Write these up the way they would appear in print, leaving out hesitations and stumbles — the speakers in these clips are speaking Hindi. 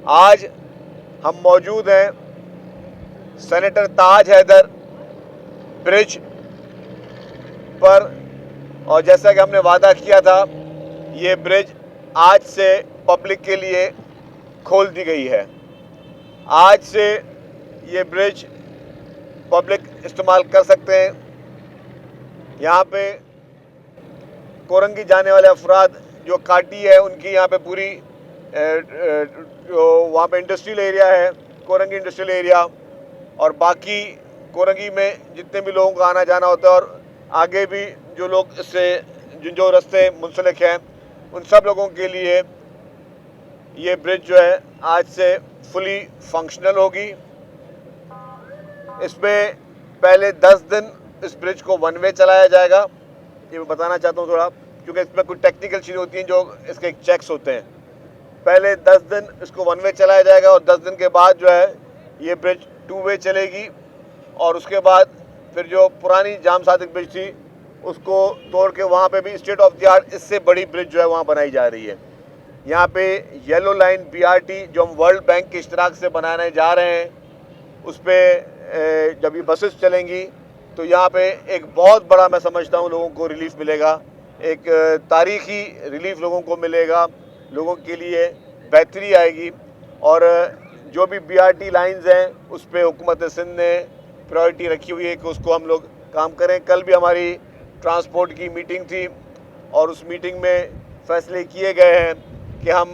आज हम मौजूद हैं सेनेटर ताज हैदर ब्रिज पर, और जैसा कि हमने वादा किया था, ये ब्रिज आज से पब्लिक के लिए खोल दी गई है। आज से ये ब्रिज पब्लिक इस्तेमाल कर सकते हैं। यहाँ पे कोरंगी जाने वाले अफराद जो काटी है, उनकी यहाँ पे पूरी जो वहाँ पे इंडस्ट्रियल एरिया है, कोरंगी इंडस्ट्रियल एरिया, और बाकी कोरंगी में जितने भी लोगों का आना जाना होता है और आगे भी जो लोग इससे जो रास्ते मुंसलिक हैं, उन सब लोगों के लिए ये ब्रिज जो है आज से फुली फंक्शनल होगी। इसमें पहले 10 दिन इस ब्रिज को वन वे चलाया जाएगा। ये मैं बताना चाहता हूँ थोड़ा, क्योंकि इसमें कुछ टेक्निकल चीज़ें होती हैं जो इसके चेक्स होते हैं। पहले 10 दिन इसको वन वे चलाया जाएगा और 10 दिन के बाद जो है ये ब्रिज 2 वे चलेगी, और उसके बाद फिर जो पुरानी जाम सादिक ब्रिज थी उसको तोड़ के वहाँ पे भी स्टेट ऑफ द आर्ट इससे बड़ी ब्रिज जो है वहाँ बनाई जा रही है। यहाँ पे येलो लाइन BRT जो हम वर्ल्ड बैंक के इश्तराक से बनाने जा रहे हैं, उस पर जब ये बसेस चलेंगी तो यहाँ पे एक बहुत बड़ा, मैं समझता हूँ, लोगों को रिलीफ मिलेगा। एक तारीखी रिलीफ लोगों को मिलेगा, लोगों के लिए बेहतरी आएगी। और जो भी BRT लाइंस हैं उस पर हुकूमत सिंध ने प्रायोरिटी रखी हुई है कि उसको हम लोग काम करें। कल भी हमारी ट्रांसपोर्ट की मीटिंग थी और उस मीटिंग में फैसले किए गए हैं कि हम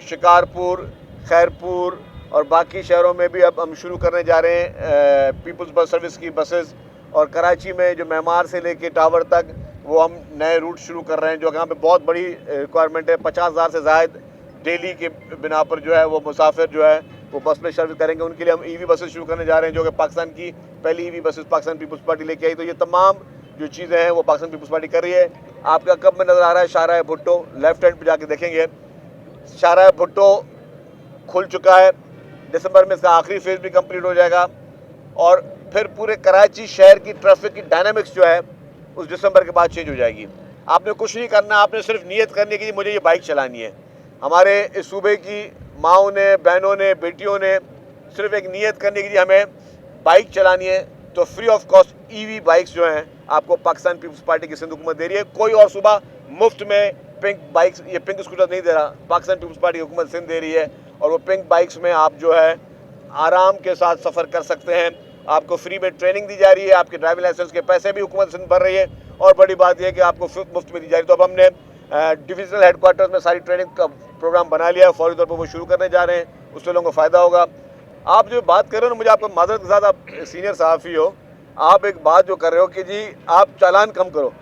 शिकारपुर, खैरपुर और बाकी शहरों में भी अब हम शुरू करने जा रहे हैं पीपल्स बस सर्विस की बसेस। और कराची में जो मेमार से लेके टावर तक वो हम नए रूट शुरू कर रहे हैं, जो यहाँ पे बहुत बड़ी रिक्वायरमेंट है। 50,000 से ज़ायद डेली के बिना पर जो है वो मुसाफिर जो है वो बस में सर्विस करेंगे। उनके लिए हम EV बसेस शुरू करने जा रहे हैं, जो कि पाकिस्तान की पहली EV बसेस पाकिस्तान पीपल्स पार्टी लेके आई। तो ये तमाम जो चीज़ें हैं वो पाकिस्तान पीपल्स पार्टी कर रही है। आपका कब में नज़र आ रहा है शाहराह भुट्टो, लेफ्ट हैंड पे जाके देखेंगे, शाहराह भुट्टो खुल चुका है। दिसंबर में इसका आखिरी फेज़ भी कंप्लीट हो जाएगा, और फिर पूरे कराची शहर की ट्रैफिक की डायनामिक्स जो है उस दिसंबर के बाद चेंज हो जाएगी। आपने कुछ नहीं करना, आपने सिर्फ नियत करनी है कि मुझे ये बाइक चलानी है। हमारे इस सूबे की माओं ने, बहनों ने, बेटियों ने सिर्फ एक नियत करनी है कि हमें बाइक चलानी है, तो free of cost EV bikes जो हैं आपको पाकिस्तान पीपल्स पार्टी की सिंध हुकूमत दे रही है। कोई और सूबा मुफ्त में पिंक बाइक्स, ये पिंक स्कूटर नहीं दे रहा, पाकिस्तान पीपल्स पार्टी हुकूमत सिंध दे रही है। और वो पिंक बाइक्स में आप जो है आराम के साथ सफ़र कर सकते हैं। आपको फ्री में ट्रेनिंग दी जा रही है, आपके ड्राइविंग लाइसेंस के पैसे भी हुकूमत सिंध भर रही है, और बड़ी बात यह है कि आपको मुफ्त में दी जा रही है। तो अब हमने डिविजनल हेडक्वार्टर्स में सारी ट्रेनिंग का प्रोग्राम बना लिया है, फौरी तौर पर वो शुरू करने जा रहे हैं, उससे लोगों को फ़ायदा होगा। आप जो बात कर रहे हो ना, मुझे आपको माजरत के साथ, आप सीनियर सहाफ़ी हो, आप एक बात जो कर रहे हो कि जी आप चालान कम करो,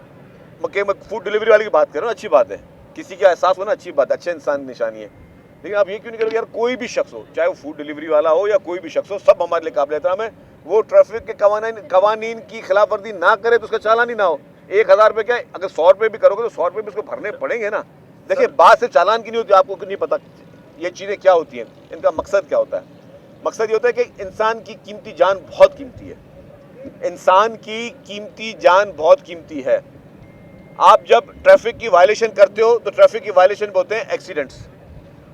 मैं फूड डिलीवरी वाली की बात कर रहा हूँ, अच्छी बात है, किसी का एहसास होना अच्छी बात है, अच्छे इंसान की निशानी है। लेकिन आप ये क्यों नहीं करोगे यार, कोई भी शख्स हो, चाहे वो फूड डिलीवरी वाला हो या कोई भी शख्स हो, सब हमारे लिए काबिल एहतराम है। वो ट्रैफिक के कवानीन की खिलाफ वर्जी ना करे तो उसका चालान ही ना हो। 1000 रुपये क्या, अगर 100 रुपये भी करोगे तो 100 रुपये भी उसको भरने पड़ेंगे ना। देखिए, बात से चालान की नहीं होती, आपको नहीं पता ये चीज़ें क्या होती हैं, इनका मकसद क्या होता है। मकसद ये होता है कि इंसान की कीमती जान बहुत कीमती है, इंसान की कीमती जान बहुत कीमती है। आप जब ट्रैफिक की वायलेशन करते हो तो ट्रैफिक की वायलेशन होते हैं एक्सीडेंट्स,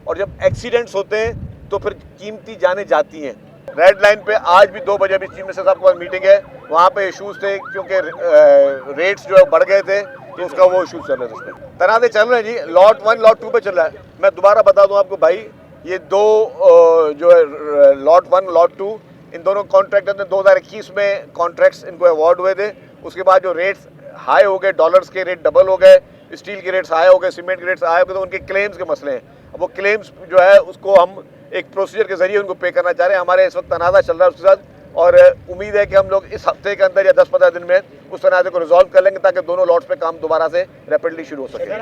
और जब एक्सीडेंट्स होते हैं तो फिर कीमती जानें जाती हैं। रेड लाइन पे आज भी 2 बजे अभी चीफ मिनिस्टर साहब के पास मीटिंग है, वहाँ पे इशूज़ थे क्योंकि रेट्स जो है बढ़ गए थे, तो उसका वो इशूज़ चल रहे थे। उसमें तनाज़े चल रहे हैं जी, लॉट 1 लॉट 2 पे चल रहा है। मैं दोबारा बता दूँ आपको भाई, ये 2 जो है लॉट 1 लॉट 2, इन दोनों कॉन्ट्रैक्टर ने 2021 में कॉन्ट्रैक्ट्स इनको अवार्ड हुए थे। उसके बाद जो रेट्स हाई हो गए, डॉलर्स के रेट डबल हो गए, स्टील के रेट्स हाई हो गए, सीमेंट के रेट्स हाई हो गए, तो उनके क्लेम्स के मसले हैं। अब वो क्लेम्स जो है उसको हम एक प्रोसीजर के जरिए उनको पे करना चाह रहे हैं। हमारे इस वक्त तनाज़ा चल रहा है उसके साथ, और उम्मीद है कि हम लोग इस हफ्ते के अंदर या 10-15 दिन में उस तनाज़े को रिजॉल्व कर लेंगे, ताकि दोनों लॉट्स पे काम दोबारा से रैपिडली शुरू हो सके।